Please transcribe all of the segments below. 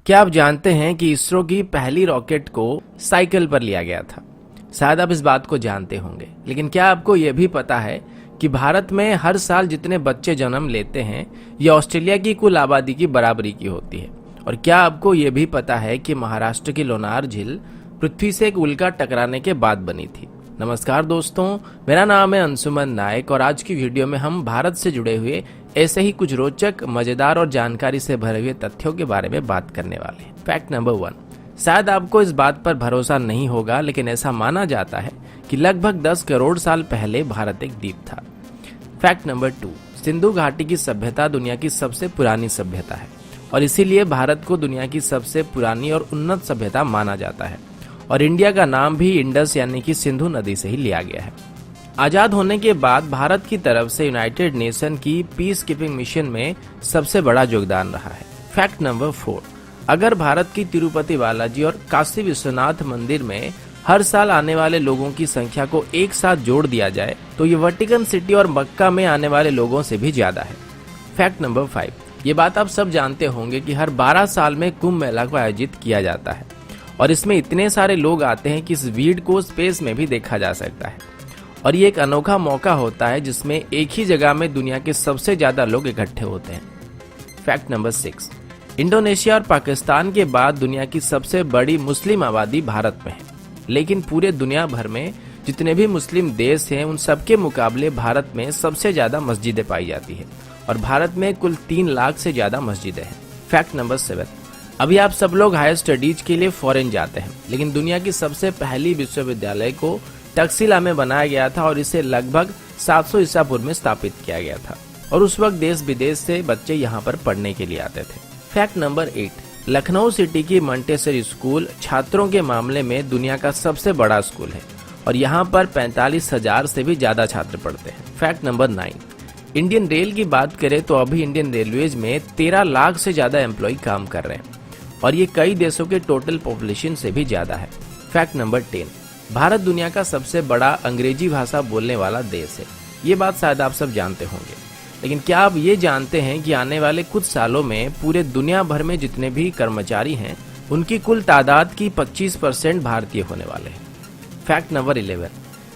क्या आप जानते हैं कि इसरो की पहली रॉकेट को साइकिल पर लिया गया था? शायद आप इस बात को जानते होंगे, लेकिन क्या आपको यह भी पता है कि भारत में हर साल जितने बच्चे जन्म लेते हैं ये ऑस्ट्रेलिया की कुल आबादी की बराबरी की होती है। और क्या आपको यह भी पता है कि महाराष्ट्र की लोनार झील पृथ्वी से एक उल्का टकराने के बाद बनी थी। नमस्कार दोस्तों, मेरा नाम है अंशुमन नायक और आज की वीडियो में हम भारत से जुड़े हुए ऐसे ही कुछ रोचक, मजेदार और जानकारी से भरे हुए तथ्यों के बारे में बात करने वाले हैं। फैक्ट नंबर 1, शायद आपको इस बात पर भरोसा नहीं होगा, लेकिन ऐसा माना जाता है कि लगभग 10 करोड़ साल पहले भारत एक द्वीप था। फैक्ट नंबर 2, सिंधु घाटी की सभ्यता दुनिया की सबसे पुरानी सभ्यता है और इसीलिए भारत को दुनिया की सबसे पुरानी और उन्नत सभ्यता माना जाता है। और इंडिया का नाम भी इंडस यानी कि सिंधु नदी से ही लिया गया है। आजाद होने के बाद भारत की तरफ से यूनाइटेड नेशन की पीस कीपिंग मिशन में सबसे बड़ा योगदान रहा है। फैक्ट नंबर 4, अगर भारत की तिरुपति बालाजी और काशी विश्वनाथ मंदिर में हर साल आने वाले लोगों की संख्या को एक साथ जोड़ दिया जाए तो ये वेटिकन सिटी और मक्का में आने वाले लोगों से भी ज्यादा है। फैक्ट नंबर 5, ये बात आप सब जानते होंगे कि हर 12 साल में कुंभ मेला को आयोजित किया जाता है और इसमें इतने सारे लोग आते हैं कि इस भीड़ को स्पेस में भी देखा जा सकता है। और ये एक अनोखा मौका होता है जिसमें एक ही जगह में दुनिया के सबसे ज्यादा लोग इकट्ठे होते हैं। फैक्ट नंबर 6, इंडोनेशिया और पाकिस्तान के बाद दुनिया की सबसे बड़ी मुस्लिम आबादी भारत में है, लेकिन पूरे दुनिया भर में जितने भी मुस्लिम देश हैं उन सबके मुकाबले भारत में सबसे ज्यादा मस्जिदें पाई जाती है और भारत में कुल 3 लाख से ज्यादा मस्जिदें हैं। फैक्ट नंबर 7, अभी आप सब लोग हायर स्टडीज के लिए फॉरेन जाते हैं, लेकिन दुनिया की सबसे पहली विश्वविद्यालय को तक्षशिला में बनाया गया था और इसे लगभग 700 ईसा पूर्व में स्थापित किया गया था और उस वक्त देश विदेश से बच्चे यहाँ पर पढ़ने के लिए आते थे। फैक्ट नंबर 8, लखनऊ सिटी की मंटेसरी स्कूल छात्रों के मामले में दुनिया का सबसे बड़ा स्कूल है और यहाँ पर 45,000 से भी ज्यादा छात्र पढ़ते हैं। फैक्ट नंबर 9, इंडियन रेल की बात करें तो अभी इंडियन रेलवेज में 13 लाख से ज्यादा एम्प्लॉय काम कर रहे हैं और ये कई देशों के टोटल पॉपुलेशन से भी ज्यादा है। फैक्ट नंबर 10, भारत दुनिया का सबसे बड़ा अंग्रेजी भाषा बोलने वाला देश है। ये बात शायद आप सब जानते होंगे, लेकिन क्या आप ये जानते हैं कि आने वाले कुछ सालों में पूरे दुनिया भर में जितने भी कर्मचारी हैं उनकी कुल तादाद की 25% भारतीय होने वाले हैं। फैक्ट नंबर 11,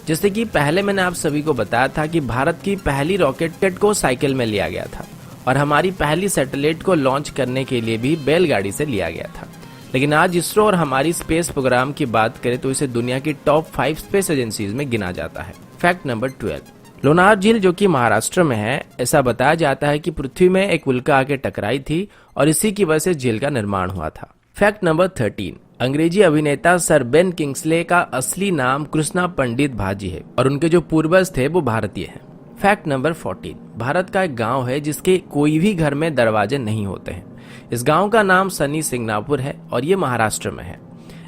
जैसे कि पहले मैंने आप सभी को बताया था कि भारत की पहली रॉकेट को साइकिल में लिया गया था और हमारी पहली सैटेलाइट को लॉन्च करने के लिए भी बैलगाड़ी से लिया गया था, लेकिन आज इसरो और हमारी स्पेस प्रोग्राम की बात करें तो इसे दुनिया की टॉप 5 स्पेस एजेंसीज में गिना जाता है। फैक्ट नंबर 12, लोनार झील जो कि महाराष्ट्र में है, ऐसा बताया जाता है कि पृथ्वी में एक उल्का आके टकराई थी और इसी की वजह से झील का निर्माण हुआ था। फैक्ट नंबर 13, अंग्रेजी अभिनेता सर बेन किंग्सले का असली नाम कृष्णा पंडित भाजी है और उनके जो पूर्वज थे वो भारतीय हैं। फैक्ट नंबर 14, भारत का एक गांव है जिसके कोई भी घर में दरवाजे नहीं होते हैं। इस गांव का नाम सनी सिंगनापुर है और ये महाराष्ट्र में है।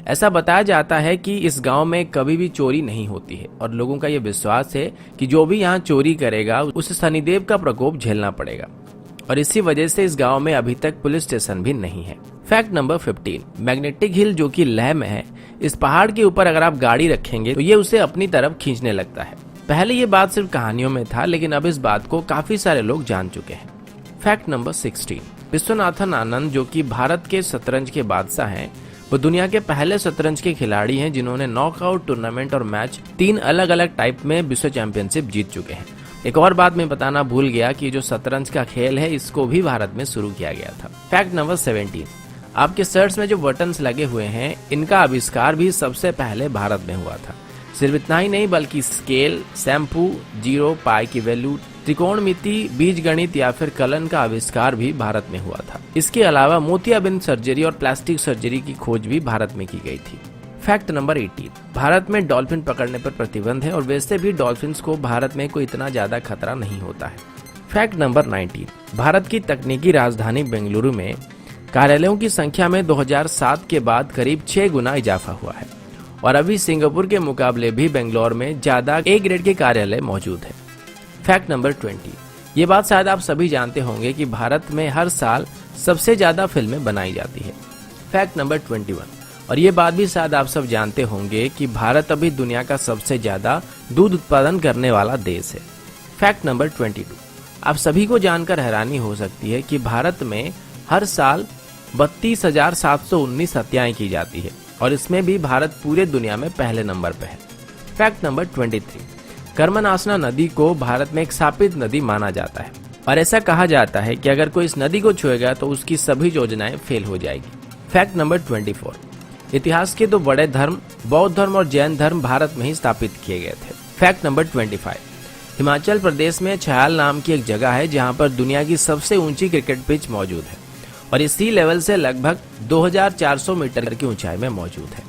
ऐसा बताया जाता है कि इस गांव में कभी भी चोरी नहीं होती है और लोगों का ये विश्वास है कि जो भी यहाँ चोरी करेगा उसे शनिदेव का प्रकोप झेलना पड़ेगा और इसी वजह से इस गांव में अभी तक पुलिस स्टेशन भी नहीं है। फैक्ट नंबर 15, मैग्नेटिक हिल जो कि लेह में है, इस पहाड़ के ऊपर अगर आप गाड़ी रखेंगे तो ये उसे अपनी तरफ खींचने लगता है। पहले ये बात सिर्फ कहानियों में था, लेकिन अब इस बात को काफी सारे लोग जान चुके हैं। फैक्ट नंबर 16, विश्वनाथन आनंद जो कि भारत के शतरंज के बादशाह हैं, वो दुनिया के पहले शतरंज के खिलाड़ी हैं जिन्होंने नॉकआउट टूर्नामेंट और मैच 3 अलग अलग टाइप में विश्व चैंपियनशिप जीत चुके हैं। एक और बात मैं बताना भूल गया कि जो शतरंज का खेल है इसको भी भारत में शुरू किया गया था। फैक्ट नंबर 17, आपके शर्ट्स में जो बटन्स लगे हुए हैं इनका आविष्कार भी सबसे पहले भारत में हुआ था। सिर्फ इतना ही नहीं बल्कि स्केल, शैम्पू, जीरो, पाई की वैल्यू, त्रिकोणमिति, बीजगणित या फिर कलन का आविष्कार भी भारत में हुआ था। इसके अलावा मोतियाबिंद सर्जरी और प्लास्टिक सर्जरी की खोज भी भारत में की गई थी। फैक्ट नंबर 18, भारत में डॉल्फिन पकड़ने पर प्रतिबंध है और वैसे भी डॉल्फिन्स को भारत में कोई इतना ज्यादा खतरा नहीं होता है। फैक्ट नंबर 19, भारत की तकनीकी राजधानी बेंगलुरु में कार्यालयों की संख्या में 2007 के बाद करीब 6 गुना इजाफा हुआ है और अभी सिंगापुर के मुकाबले भी बेंगलोर में ज्यादा ए ग्रेड के कार्यालय मौजूद है। फैक्ट नंबर 20, ये बात शायद आप सभी जानते होंगे कि भारत में हर साल सबसे ज्यादा फिल्में बनाई जाती है। फैक्ट नंबर 21, और ये बात भी शायद आप सब जानते होंगे कि भारत अभी दुनिया का सबसे ज्यादा दूध उत्पादन करने वाला देश है। फैक्ट नंबर 22, आप सभी को जानकर हैरानी हो सकती है कि भारत में हर साल 32,719 हत्याएं की जाती है और इसमें भी भारत पूरे दुनिया में पहले नंबर पर है। फैक्ट नंबर 23, कर्मनासना नदी को भारत में एक शापित नदी माना जाता है और ऐसा कहा जाता है कि अगर कोई इस नदी को छुएगा तो उसकी सभी योजनाएं फेल हो जाएगी। फैक्ट नंबर 24, इतिहास के दो बड़े धर्म बौद्ध धर्म और जैन धर्म भारत में ही स्थापित किए गए थे। फैक्ट नंबर 25, हिमाचल प्रदेश में छयाल नाम की एक जगह है जहां पर दुनिया की सबसे ऊंची क्रिकेट पिच मौजूद है और ये सी लेवल से लगभग 2400 मीटर की ऊंचाई में मौजूद है।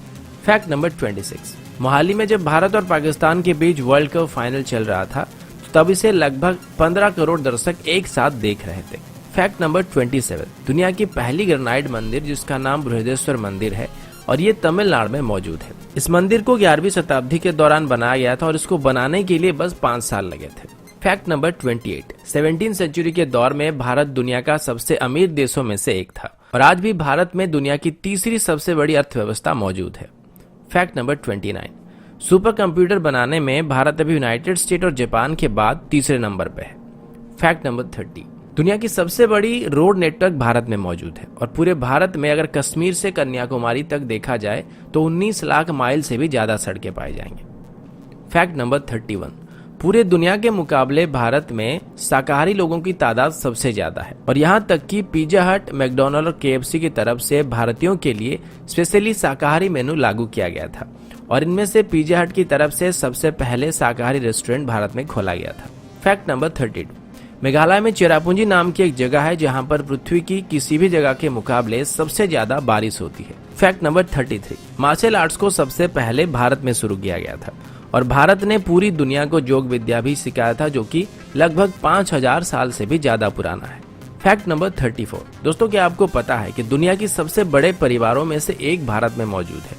फैक्ट नंबर 26, मोहाली में जब भारत और पाकिस्तान के बीच वर्ल्ड कप फाइनल चल रहा था तब इसे लगभग 15 करोड़ दर्शक एक साथ देख रहे थे। फैक्ट नंबर 27, दुनिया की पहली ग्रेनाइट मंदिर जिसका नाम बृहदेश्वर मंदिर है और ये तमिलनाडु में मौजूद है। इस मंदिर को 11वीं शताब्दी के दौरान बनाया गया था और इसको बनाने के लिए बस 5 साल लगे थे। फैक्ट नंबर 28, 17वीं सेंचुरी के दौर में भारत दुनिया का सबसे अमीर देशों में से एक था और आज भी भारत में दुनिया की तीसरी सबसे बड़ी अर्थव्यवस्था मौजूद है। फैक्ट नंबर 29, सुपर कंप्यूटर बनाने में भारत अभी यूनाइटेड स्टेट और जापान के बाद तीसरे नंबर पर है। फैक्ट नंबर 30, दुनिया की सबसे बड़ी रोड नेटवर्क भारत में मौजूद है और पूरे भारत में अगर कश्मीर से कन्याकुमारी तक देखा जाए तो 19 लाख माइल से भी ज्यादा सड़कें पाई जाएंगे। फैक्ट नंबर 31, पूरे दुनिया के मुकाबले भारत में शाकाहारी लोगों की तादाद सबसे ज्यादा है और यहाँ तक कि पिज्जा हट, मैकडॉनल्ड और KFC की तरफ से भारतीयों के लिए स्पेशली शाकाहारी मेनू लागू किया गया था और इनमें से पिज्जा हट की तरफ से सबसे पहले शाकाहारी रेस्टोरेंट भारत में खोला गया था। फैक्ट नंबर 32, मेघालय में चेरापूंजी नाम की एक जगह है जहां पर पृथ्वी की किसी भी जगह के मुकाबले सबसे ज्यादा बारिश होती है। फैक्ट नंबर 33, मार्शल आर्ट्स को सबसे पहले भारत में शुरू किया गया था और भारत ने पूरी दुनिया को योग विद्या भी सिखाया था जो कि लगभग 5000 साल से भी ज्यादा पुराना है। फैक्ट नंबर 34, दोस्तों क्या आपको पता है कि दुनिया की सबसे बड़े परिवारों में से एक भारत में मौजूद है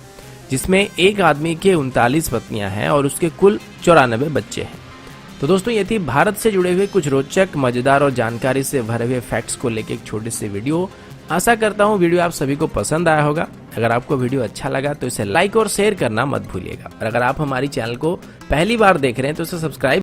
जिसमें एक आदमी के 39 पत्नियां हैं और उसके कुल 94 बच्चे हैं। तो दोस्तों ये थी भारत से जुड़े हुए कुछ रोचक, मजेदार और जानकारी से भरे हुए फैक्ट्स को लेकर एक छोटी सी वीडियो। आशा करता हूँ वीडियो आप सभी को पसंद आया होगा। अगर आपको वीडियो अच्छा लगा तो इसे लाइक और शेयर करना मत भूलिएगा और अगर आप हमारी चैनल को पहली बार देख रहे हैं तो इसे सब्सक्राइब